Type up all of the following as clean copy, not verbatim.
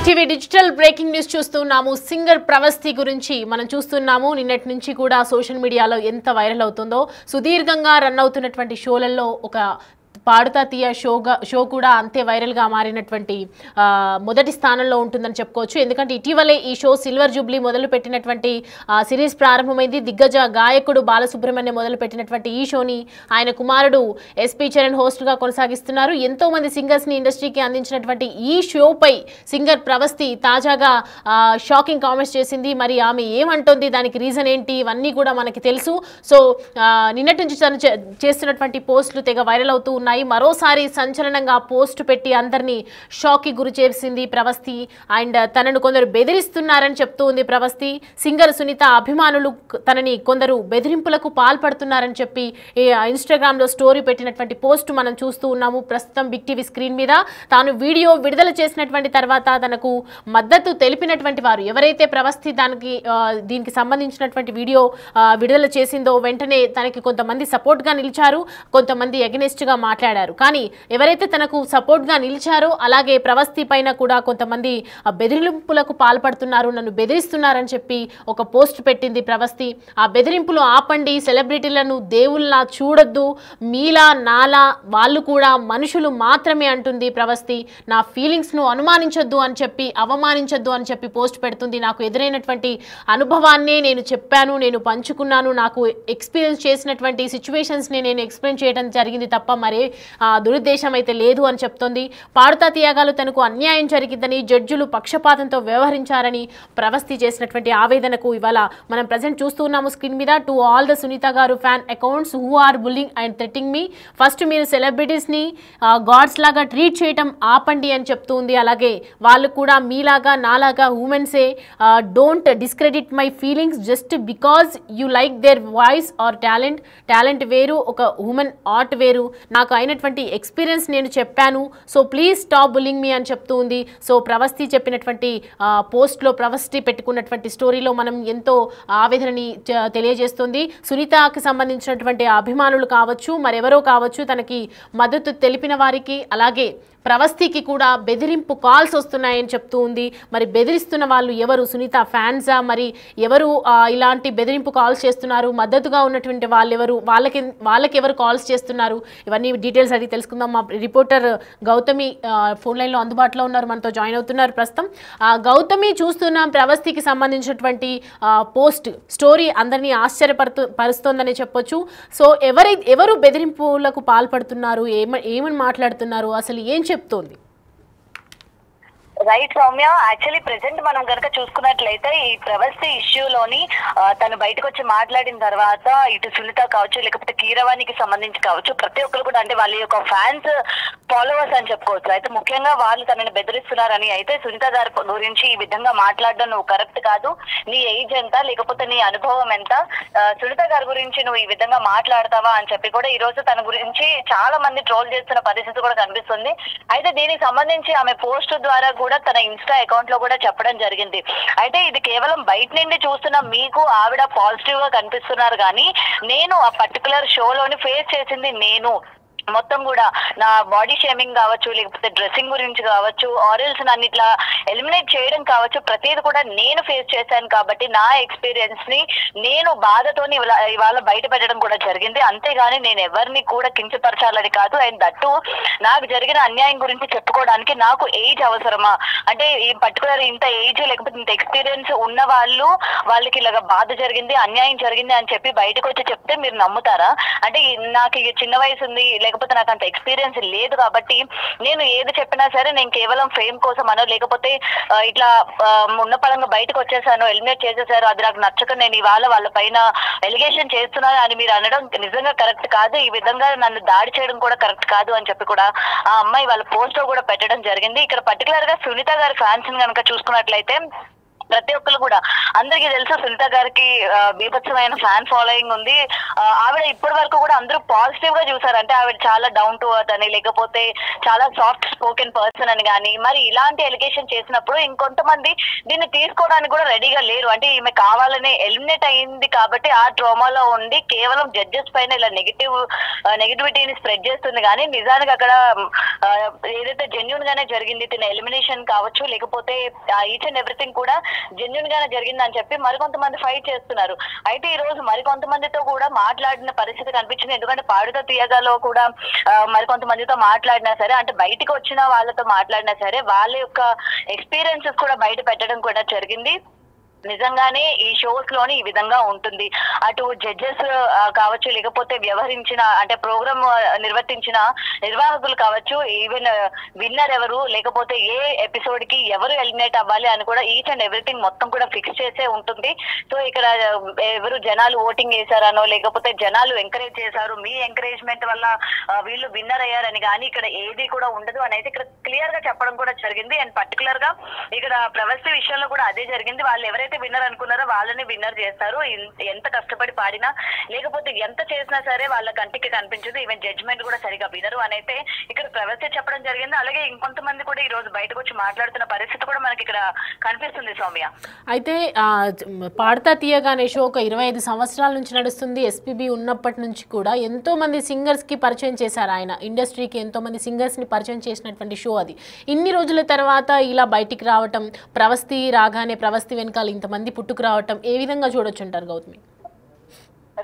TV digital breaking news చూస్తున్నాము. Singer Pravasthi గురించి మనం చూస్తున్నాము. నిన్నటి నుంచి కూడా సోషల్ మీడియాలో ఎంత వైరల్ అవుతుందో, సుదీర్ఘంగా రన్ అవుతున్నటువంటి షోలలో ఒక పాడుతా తీయ షో కూడా అంతే వైరల్గా మారినటువంటి మొదటి స్థానంలో ఉంటుందని చెప్పుకోవచ్చు. ఎందుకంటే ఇటీవలే ఈ షో సిల్వర్ జూబ్లీ మొదలు పెట్టినటువంటి సిరీస్ ప్రారంభమైంది. దిగ్గజ గాయకుడు బాలసుబ్రహ్మణ్యం మొదలు పెట్టినటువంటి ఈ షోని ఆయన కుమారుడు ఎస్పీ చరణ్ హోస్ట్గా కొనసాగిస్తున్నారు. ఎంతో మంది సింగర్స్ని ఇండస్ట్రీకి అందించినటువంటి ఈ షోపై సింగర్ ప్రవస్తి తాజాగా షాకింగ్ కామెంట్స్ చేసింది. మరి ఆమె ఏమంటుంది, దానికి రీజన్ ఏంటి, ఇవన్నీ కూడా మనకి తెలుసు. సో నిన్నటి నుంచి తను చేస్తున్నటువంటి పోస్టులు తెగ వైరల్ అవుతూ ఉన్నాయి. మరోసారి సంచలనంగా పోస్ట్ పెట్టి అందరినీ షాక్కి గురి చేసింది ప్రవస్తి. అండ్ తనను కొందరు బెదిరిస్తున్నారని చెప్తూ ఉంది ప్రవస్తి. సింగర్ సునీత అభిమానులు తనని కొందరు బెదిరింపులకు పాల్పడుతున్నారని చెప్పి ఇన్స్టాగ్రామ్లో స్టోరీ పెట్టినటువంటి పోస్ట్ మనం చూస్తూ ఉన్నాము ప్రస్తుతం బిగ్ టీవీ స్క్రీన్ మీద. తాను వీడియో విడుదల చేసినటువంటి తర్వాత తనకు మద్దతు తెలిపినటువంటి వారు ఎవరైతే ప్రవస్తి దీనికి సంబంధించినటువంటి వీడియో విడుదల చేసిందో వెంటనే తనకి కొంతమంది సపోర్ట్గా నిలిచారు, కొంతమంది ఎగనెస్ట్గా మాట్లాడారు. కానీ ఎవరైతే తనకు సపోర్ట్గా నిలిచారో అలాగే ప్రవస్తి పైన కూడా కొంతమంది బెదిరింపులకు పాల్పడుతున్నారు, నన్ను బెదిరిస్తున్నారని చెప్పి ఒక పోస్ట్ పెట్టింది ప్రవస్తి. ఆ బెదిరింపులు ఆపండి, సెలబ్రిటీలను దేవుళ్ళ చూడొద్దు, మీలా నాలా వాళ్ళు కూడా మనుషులు మాత్రమే అంటుంది ప్రవస్తి. నా ఫీలింగ్స్ను అనుమానించొద్దు అని చెప్పి, అవమానించొద్దు అని చెప్పి పోస్ట్ పెడుతుంది. నాకు ఎదురైనటువంటి అనుభవాన్నే నేను చెప్పాను, నేను పంచుకున్నాను, నాకు ఎక్స్పీరియన్స్ చేసినటువంటి సిచ్యువేషన్స్ని నేను ఎక్స్ప్లెయిన్ చేయడం జరిగింది తప్ప మరే దురుద్దేశం అయితే లేదు అని చెప్తోంది. పాడుతా తీయగాలు తనకు అన్యాయం జరిగిందని, జడ్జులు పక్షపాతంతో వ్యవహరించారని ప్రవస్తి చేసినటువంటి ఆవేదనకు ఇవాళ మనం ప్రజెంట్ చూస్తూ ఉన్నాము స్క్రీన్ మీద. టు ఆల్ ద సునీత గారు fan accounts who are bullying and threatening me, first మీరు సెలబ్రిటీస్ని గాడ్స్ లాగా ట్రీట్ చేయటం ఆపండి అని చెప్తూ ఉంది. అలాగే వాళ్ళు కూడా మీలాగా నాలాగా హ్యూమన్సే, don't discredit my feelings just because you like their voice or talent. Talent వేరు, ఒక హ్యూమన్ ఆర్ట్ వేరు. నాకు అయినటువంటి ఎక్స్పీరియన్స్ నేను చెప్పాను, సో ప్లీజ్ స్టాప్ బుల్లింగ్ మీ అని చెప్తూ ఉంది. సో ప్రవస్తి చెప్పినటువంటి పోస్ట్లో, ప్రవస్తి పెట్టుకున్నటువంటి స్టోరీలో మనం ఎంతో ఆవేదనని తెలియజేస్తుంది. సునీతకి సంబంధించినటువంటి అభిమానులు కావచ్చు, మరెవరో కావచ్చు, తనకి మద్దతు తెలిపిన వారికి అలాగే ప్రవస్తికి కూడా బెదిరింపు కాల్స్ వస్తున్నాయని చెప్తూ ఉంది. మరి బెదిరిస్తున్న వాళ్ళు ఎవరు, సునీత ఫ్యాన్సా, మరి ఎవరు ఇలాంటి బెదిరింపు కాల్స్ చేస్తున్నారు, మద్దతుగా ఉన్నటువంటి వాళ్ళు ఎవరు, వాళ్ళకి ఎవరు కాల్స్ చేస్తున్నారు, ఇవన్నీ డీటెయిల్స్ అడిగి తెలుసుకుందాం. మా రిపోర్టర్ గౌతమి ఫోన్ లైన్లో అందుబాటులో ఉన్నారు, మనతో జాయిన్ అవుతున్నారు ప్రస్తుతం. గౌతమి, చూస్తున్నాం ప్రవస్తికి సంబంధించినటువంటి పోస్ట్ స్టోరీ అందరినీ పరుస్తోందని చెప్పొచ్చు. సో ఎవరు బెదిరింపులకు పాల్పడుతున్నారు, ఏమని మాట్లాడుతున్నారు, అసలు ఏం చెప్తోంది? రైట్ సౌమ్య, యాక్చువల్లీ ప్రెసెంట్ మనం కనుక చూసుకున్నట్లయితే ఈ ప్రవస్తి ఇష్యూలోని తను బయటకు వచ్చి మాట్లాడిన తర్వాత ఇటు సునీత కావచ్చు, లేకపోతే కీరవాణికి సంబంధించి కావచ్చు, ప్రతి ఒక్కరు కూడా అంటే వాళ్ళ యొక్క ఫ్యాన్స్, ఫాలోవర్స్ అని చెప్పుకోవచ్చు. అయితే ముఖ్యంగా వాళ్ళు తనని బెదిరిస్తున్నారని, అయితే సునీత గారి గురించి ఈ విధంగా మాట్లాడడం నువ్వు కరెక్ట్ కాదు, నీ ఏజ్ ఎంత, లేకపోతే నీ అనుభవం ఎంత, సునీత గారి గురించి నువ్వు ఈ విధంగా మాట్లాడతావా అని చెప్పి కూడా ఈ రోజు తన గురించి చాలా మంది ట్రోల్ చేస్తున్న పరిస్థితి కూడా కనిపిస్తుంది. అయితే దీనికి సంబంధించి ఆమె పోస్ట్ ద్వారా కూడా తన ఇన్స్టా అకౌంట్ లో కూడా చెప్పడం జరిగింది. అయితే ఇది కేవలం బయట నుండి చూస్తున్న మీకు ఆవిడ పాజిటివ్ గా కనిపిస్తున్నారు, కానీ నేను ఆ పర్టికులర్ షోలోని ఫేస్ చేసింది నేను మొత్తం కూడా నా బాడీ షేమింగ్ కావచ్చు, లేకపోతే డ్రెస్సింగ్ గురించి కావచ్చు, ఆరల్స్ నన్ను ఇట్లా ఎలిమినేట్ చేయడం కావచ్చు, ప్రతిది కూడా నేను ఫేస్ చేశాను. కాబట్టి నా ఎక్స్పీరియన్స్ ని నేను బాధతోని ఇవాళ బయట పెట్టడం కూడా జరిగింది. అంతేగాని నేను ఎవరిని కూడా కించపరచాలని కాదు. అండ్ దట్టు నాకు జరిగిన అన్యాయం గురించి చెప్పుకోవడానికి నాకు ఏజ్ అవసరమా, అంటే ఈ పర్టికులర్ ఇంత ఏజ్ లేకపోతే ఇంత ఎక్స్పీరియన్స్ ఉన్న వాళ్ళకి ఇలాగ బాధ జరిగింది, అన్యాయం జరిగింది అని చెప్పి బయటకు వచ్చి చెప్తే మీరు నమ్ముతారా? అంటే నాకు చిన్న వయసు ఉంది, లేకపోతే నాకు అంత ఎక్స్పీరియన్స్ లేదు, కాబట్టి నేను ఏది చెప్పినా సరే నేను కేవలం ఫేమ్ కోసం అనో, లేకపోతే ఇట్లా ఉన్న పరంగా బయటకు వచ్చేసాను, ఎలిమినేట్ చేసేసారు, అది నాకు నచ్చక నేను ఇవాళ వాళ్ళ పైన ఎలిగేషన్ చేస్తున్నాను అని మీరు అనడం నిజంగా కరెక్ట్ కాదు. ఈ విధంగా నన్ను దాడి చేయడం కూడా కరెక్ట్ కాదు అని చెప్పి కూడా ఆ అమ్మాయి వాళ్ళ పోస్ట్ లో కూడా పెట్టడం జరిగింది. ఇక్కడ పర్టికులర్ గా సునీత గారి ఫ్యాన్స్ కనుక చూసుకున్నట్లయితే ప్రతి ఒక్కరు కూడా అందరికీ తెలుసు సునీత గారికి బీభత్సమైన ఫ్యాన్ ఫాలోయింగ్ ఉంది. ఆవిడ ఇప్పటి వరకు కూడా అందరూ పాజిటివ్ గా చూసారు. అంటే ఆవిడ చాలా డౌన్ టు అర్త్ అని, లేకపోతే చాలా సాఫ్ట్ స్పోకెన్ పర్సన్ అని కానీ, మరి ఇలాంటి ఎలిగేషన్ చేసినప్పుడు ఇంకొంతమంది దీన్ని తీసుకోవడానికి కూడా రెడీగా లేరు. అంటే ఈమె కావాలని ఎలిమినేట్ అయింది కాబట్టి ఆ ట్రోమాలో ఉండి కేవలం జడ్జెస్ పైన ఇలా నెగిటివిటీని స్ప్రెడ్ చేస్తుంది. కానీ నిజానికి అక్కడ ఏదైతే జెన్యున్ గానే జరిగింది, తిన ఎలిమినేషన్ కావచ్చు, లేకపోతే ఈచ్ అండ్ ఎవ్రీథింగ్ కూడా జెన్యున్ గానే జరిగిందని చెప్పి మరికొంతమంది ఫైట్ చేస్తున్నారు. అయితే ఈ రోజు మరికొంతమందితో కూడా మాట్లాడిన పరిస్థితి కనిపించింది. ఎందుకంటే పాడుతా తీయగాలో కూడా మరికొంతమందితో మాట్లాడినా సరే, అంటే బయటికి వచ్చిన వాళ్ళతో మాట్లాడినా సరే, వాళ్ళ యొక్క ఎక్స్పీరియన్సెస్ కూడా బయట పెట్టడం కూడా జరిగింది. నిజంగానే ఈ షోస్ లోని ఈ విధంగా ఉంటుంది. అటు జడ్జెస్ కావచ్చు, లేకపోతే వ్యవహరించిన అంటే ప్రోగ్రామ్ నిర్వర్తించిన నిర్వాహకులు కావచ్చు, ఈవెన్ విన్నర్ ఎవరు, లేకపోతే ఏ ఎపిసోడ్ కి ఎవరు ఎలిమినేట్ అవ్వాలి అని కూడా ఈచ్ అండ్ ఎవ్రీథింగ్ మొత్తం కూడా ఫిక్స్ చేసే ఉంటుంది. సో ఇక్కడ ఎవరు జనాలు ఓటింగ్ చేశారనో, లేకపోతే జనాలు ఎంకరేజ్ చేశారు, మీ ఎంకరేజ్మెంట్ వల్ల వీళ్ళు విన్నర్ అయ్యారని కానీ ఇక్కడ ఏది కూడా ఉండదు అని అయితే ఇక్కడ క్లియర్ గా చెప్పడం కూడా జరిగింది. అండ్ పర్టికులర్ గా ఇక్కడ ప్రవస్తి విషయంలో కూడా అదే జరిగింది. వాళ్ళు ఎవరైతే విన్నర్ అనుకున్నారో వాళ్ళని విన్నర్ చేస్తారు. ఎంత కష్టపడి పాడినా, లేకపోతే ఎంత చేసినా సరే వాళ్ళ కంటికి కనిపించదు. ఈవెన్ జడ్జ్మెంట్ కూడా సరిగా వినరు అని అయితే ఇక్కడ ప్రవస్తి చెప్పడం జరిగింది. అలాగే ఇంకొంతమంది కూడా ఈ రోజు బయటకు వచ్చి మాట్లాడుతున్న పరిస్థితి కూడా మనకి ఇక్కడ కనిపిస్తుంది సౌమ్య. అయితే పాడతా తీయగానే షో ఒక 25 సంవత్సరాల నుంచి నడుస్తుంది. ఎస్పీబీ ఉన్నప్పటి నుంచి కూడా ఎంతో మంది సింగర్స్ కి పరిచయం చేశారు. ఆయన ఇండస్ట్రీకి ఎంతో మంది సింగర్స్ ని పరిచయం చేసినటువంటి షో అది. ఇన్ని రోజుల తర్వాత ఇలా బయటికి రావటం, ప్రవస్తి రాగానే ప్రవస్తి వెనకాల ఇంతమంది పుట్టుకు రావటం ఏ విధంగా చూడొచ్చుంటారు గౌతమి?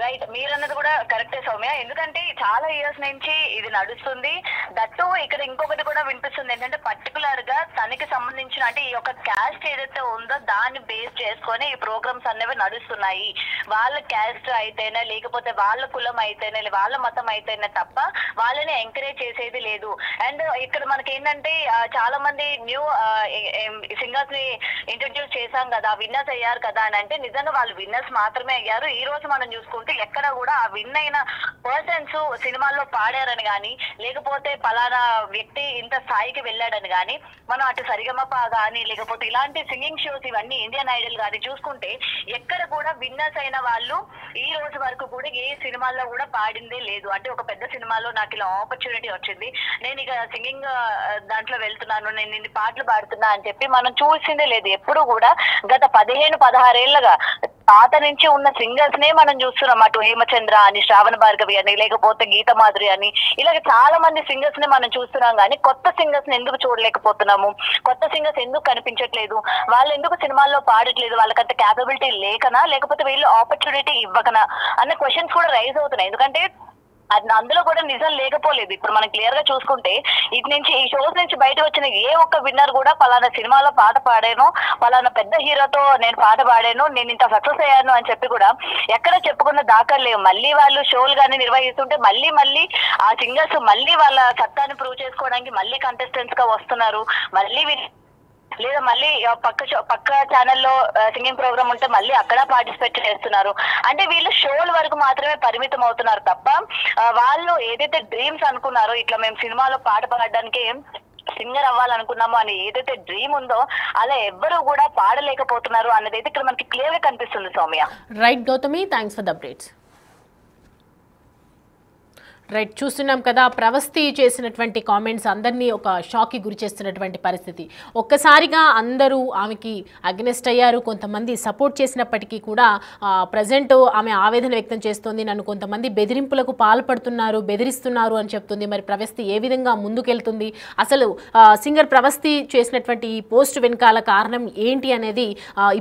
రైట్, మీరన్నది కూడా కరెక్టే సౌమ్య. ఎందుకంటే చాలా ఇయర్స్ నుంచి ఇది నడుస్తుంది. దట్టు ఇక్కడ ఇంకొకటి కూడా వినిపిస్తుంది ఏంటంటే పర్టికులర్ గా తనకి సంబంధించిన అంటే ఈ యొక్క క్యాస్ట్ ఏదైతే ఉందో దాన్ని బేస్ చేసుకొని ఈ ప్రోగ్రామ్స్ అనేవి నడుస్తున్నాయి. వాళ్ళ క్యాస్ట్ అయితేనే, లేకపోతే వాళ్ళ కులం అయితేనే, వాళ్ళ మతం అయితేనే తప్ప వాళ్ళని ఎంకరేజ్ చేసేది లేదు. అండ్ ఇక్కడ మనకి ఏంటంటే చాలా మంది న్యూ సింగర్స్ ని ఇంట్రడ్యూస్ చేశాం కదా, విన్నర్స్ అయ్యారు కదా అని అంటే నిజంగా వాళ్ళు విన్నర్స్ మాత్రమే అయ్యారు. ఈ రోజు మనం చూసుకుంటే ఎక్కడ కూడా ఆ విన్ అయిన పర్సన్స్ సినిమాల్లో పాడారని కానీ, లేకపోతే పలానా వ్యక్తి ఇంత స్థాయికి వెళ్ళాడని కానీ, మనం అటు సరిగమప కానీ, లేకపోతే ఇలాంటి సింగింగ్ షోస్ ఇవన్నీ ఇండియన్ ఐడల్ కానీ చూసుకుంటే ఎక్కడ కూడా విన్నర్స్ అయిన వాళ్ళు ఈ రోజు వరకు కూడా ఏ సినిమాల్లో కూడా పాడిందే లేదు. అంటే ఒక పెద్ద సినిమాలో నాకు ఇలా ఆపర్చునిటీ వచ్చింది, నేను ఇక సింగింగ్ దాంట్లో వెళ్తున్నాను, నేను ఇన్ని పాటలు పాడుతున్నా అని చెప్పి మనం చూసిందే లేదు. ఎప్పుడు కూడా గత 15-16 ఏళ్లుగా పాత నుంచి ఉన్న సింగర్స్ నే మనం చూస్తున్నాం. అటు హేమచంద్ర అని, శ్రావణ భార్గవి అని, లేకపోతే గీత మాధురి అని, ఇలాగ చాలా మంది సింగర్స్ ని మనం చూస్తున్నాం. కానీ కొత్త సింగర్స్ ని ఎందుకు చూడలేకపోతున్నాము? కొత్త సింగర్స్ ఎందుకు కనిపించట్లేదు? వాళ్ళు ఎందుకు సినిమాల్లో పాడట్లేదు? వాళ్ళకంత క్యాపబిలిటీ లేకనా, లేకపోతే వీళ్ళు ఆపర్చునిటీ ఇవ్వకనా అన్న క్వశ్చన్స్ కూడా రైజ్ అవుతున్నాయి. ఎందుకంటే అందులో కూడా నిజం లేకపోలేదు. ఇప్పుడు మనం క్లియర్ గా చూసుకుంటే ఇటు నుంచి ఈ షోస్ నుంచి బయట వచ్చిన ఏ ఒక్క విన్నర్ కూడా పలానా సినిమాలో పాట పాడాను, పలానా పెద్ద హీరోతో నేను పాట పాడాను, నేను ఇంత సక్సెస్ అయ్యాను అని చెప్పి కూడా ఎక్కడ చెప్పుకున్న దాఖలు లేవు. మళ్ళీ వాళ్ళు షోలు కానీ నిర్వహిస్తుంటే మళ్ళీ ఆ సింగర్స్ మళ్ళీ వాళ్ళ సత్తాన్ని ప్రూవ్ చేసుకోవడానికి మళ్ళీ కంటెస్టెంట్స్ గా వస్తున్నారు. లేదా మళ్ళీ పక్క ఛానల్లో సింగింగ్ ప్రోగ్రామ్ ఉంటే మళ్ళీ అక్కడ పార్టిసిపేట్ చేస్తున్నారు. అంటే వీళ్ళు షోల వరకు మాత్రమే పరిమితం అవుతున్నారు తప్ప వాళ్ళు ఏదైతే డ్రీమ్స్ అనుకున్నారో, ఇట్లా మేము సినిమాలో పాట పాడడానికి సింగర్ అవ్వాలనుకున్నాము అని ఏదైతే డ్రీమ్ ఉందో అలా ఎవ్వరూ కూడా పాడలేకపోతున్నారు అన్నది అయితే ఇక్కడ మనకి క్లియర్ గా కనిపిస్తుంది Soumya. Right Gautami, thanks for the updates. Right, చూస్తున్నాం కదా ప్రవస్తి చేసినటువంటి కామెంట్స్ అందరినీ ఒక షాక్కి గురి చేస్తున్నటువంటి పరిస్థితి. ఒక్కసారిగా అందరూ ఆమెకి అగెనెస్ట్ అయ్యారు. కొంతమంది సపోర్ట్ చేసినప్పటికీ కూడా ప్రజెంట్ ఆమె ఆవేదన వ్యక్తం చేస్తుంది. నన్ను కొంతమంది బెదిరింపులకు పాల్పడుతున్నారు, బెదిరిస్తున్నారు అని చెప్తుంది. మరి ప్రవస్తి ఏ విధంగా ముందుకెళ్తుంది, అసలు సింగర్ ప్రవస్తి చేసినటువంటి ఈ పోస్ట్ వెనకాల కారణం ఏంటి అనేది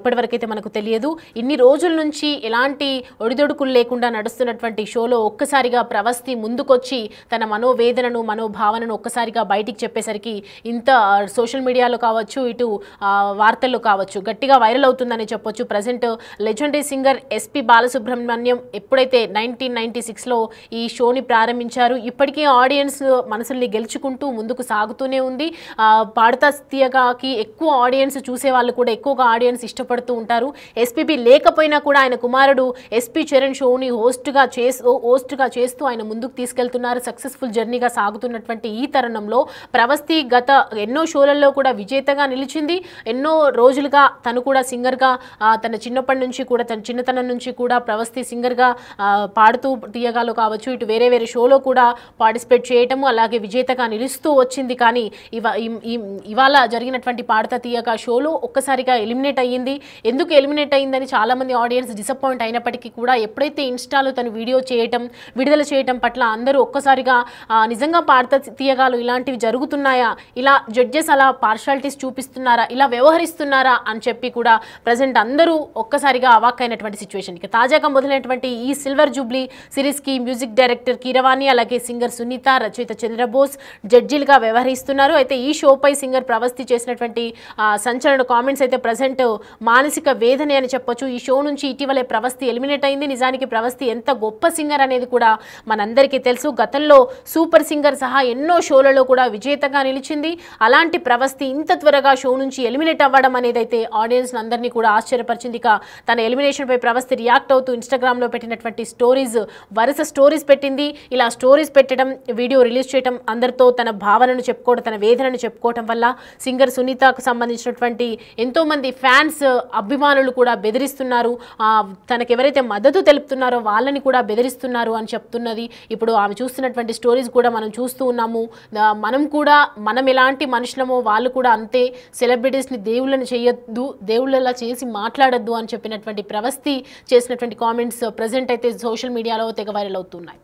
ఇప్పటివరకైతే మనకు తెలియదు. ఇన్ని రోజుల నుంచి ఎలాంటి ఒడిదొడుకులు లేకుండా నడుస్తున్నటువంటి షోలో ఒక్కసారిగా ప్రవస్తి ముందుకొచ్చి తన మనోవేదనను, మనోభావనను ఒక్కసారిగా బయటికి చెప్పేసరికి ఇంత సోషల్ మీడియాలో కావచ్చు, ఇటు వార్తల్లో కావచ్చు గట్టిగా వైరల్ అవుతుందని చెప్పొచ్చు. Present legendary singer SP Balasubrahmanyam ఎప్పుడైతే 1996లో ఈ షోని ప్రారంభించారు, ఇప్పటికీ ఆడియన్స్ మనసుల్ని గెలుచుకుంటూ ముందుకు సాగుతూనే ఉంది. పాడతా తీయగాకి ఎక్కువ ఆడియన్స్ చూసే వాళ్ళు కూడా ఎక్కువగా ఆడియన్స్ ఇష్టపడుతూ ఉంటారు. ఎస్పీబీ లేకపోయినా కూడా ఆయన కుమారుడు ఎస్పీ చరణ్ షోని హోస్ట్గా చేస్తూ ఆయన ముందుకు తీసుకెళ్తున్నారు. సక్సెస్ఫుల్ జర్నీగా సాగుతున్నటువంటి ఈ తరుణంలో ప్రవస్తి గత ఎన్నో షోలలో కూడా విజేతగా నిలిచింది. ఎన్నో రోజులుగా తను కూడా సింగర్గా తన చిన్నప్పటి నుంచి కూడా తన చిన్నతనం నుంచి కూడా ప్రవస్తి సింగర్గా పాడుతూ తీయగాలో కావచ్చు, ఇటు వేరే వేరే షోలో కూడా పార్టిసిపేట్ చేయటము, అలాగే విజేతగా నిలుస్తూ వచ్చింది. కానీ ఇవాళ జరిగినటువంటి పాడుతా తీయగా షోలో ఒక్కసారిగా ఎలిమినేట్ అయ్యింది. ఎందుకు ఎలిమినేట్ అయ్యిందని చాలామంది ఆడియన్స్ డిసప్పాయింట్ అయినప్పటికీ కూడా ఎప్పుడైతే ఇన్స్టాలో తను వీడియో చేయటం విడుదల చేయటం పట్ల అందరూ ఒక్కసారిగా నిజంగా పాడుతా తీయగాలు ఇలాంటివి జరుగుతున్నాయా, ఇలా జడ్జెస్ అలా పార్షాలిటీస్ చూపిస్తున్నారా, ఇలా వ్యవహరిస్తున్నారా అని చెప్పి కూడా ప్రజెంట్ అందరూ ఒక్కసారిగా అవాక్కైనటువంటి సిచ్యువేషన్. ఇక తాజాగా మొదలైనటువంటి ఈ సిల్వర్ జూబ్లీ సిరీస్కి మ్యూజిక్ డైరెక్టర్ కీరవాణి, అలాగే సింగర్ సునీత, రచయిత చంద్రబోస్ జడ్జిలుగా వ్యవహరిస్తున్నారు. అయితే ఈ షోపై సింగర్ ప్రవస్తి చేసినటువంటి సంచలన కామెంట్స్ అయితే ప్రజెంట్ మానసిక వేదనే అని చెప్పొచ్చు. ఈ షో నుంచి ఇటీవలే ప్రవస్తి ఎలిమినేట్ అయింది. నిజానికి ప్రవస్తి ఎంత గొప్ప సింగర్ అనేది కూడా మనందరికీ తెలుసు. గతంలో సూపర్ సింగర్ సహా ఎన్నో షోలలో కూడా విజేతగా నిలిచింది. అలాంటి ప్రవస్తి ఇంత త్వరగా షో నుంచి ఎలిమినేట్ అవ్వడం అనేది అయితే ఆడియన్స్ అందరినీ కూడా ఆశ్చర్యపరిచింది. ఇక తన ఎలిమినేషన్ పై ప్రవస్తి రియాక్ట్ అవుతూ ఇన్స్టాగ్రామ్ లో పెట్టినటువంటి వరుస స్టోరీస్ పెట్టింది. ఇలా స్టోరీస్ పెట్టడం, వీడియో రిలీజ్ చేయడం, అందరితో తన భావనను చెప్పుకోవడం, తన వేదనను చెప్పుకోవడం వల్ల సింగర్ సునీతకు సంబంధించినటువంటి ఎంతో మంది ఫ్యాన్స్ అభిమానులు కూడా బెదిరిస్తున్నారు. తనకు ఎవరైతే మద్దతు తెలుపుతున్నారో వాళ్ళని కూడా బెదిరిస్తున్నారు అని చెప్తున్నది. ఇప్పుడు ఆమె చూస్తున్నటువంటి స్టోరీస్ కూడా మనం చూస్తూ ఉన్నాము. మనం ఎలాంటి మనుషులమో వాళ్ళు కూడా అంతే, సెలబ్రిటీస్ని దేవుళ్ళని చేయొద్దు, దేవుళ్ళలా చేసి మాట్లాడొద్దు అని చెప్పినటువంటి ప్రవస్తి చేసినటువంటి కామెంట్స్ ప్రజెంట్ అయితే సోషల్ మీడియాలో తెగ వైరల్ అవుతున్నాయి.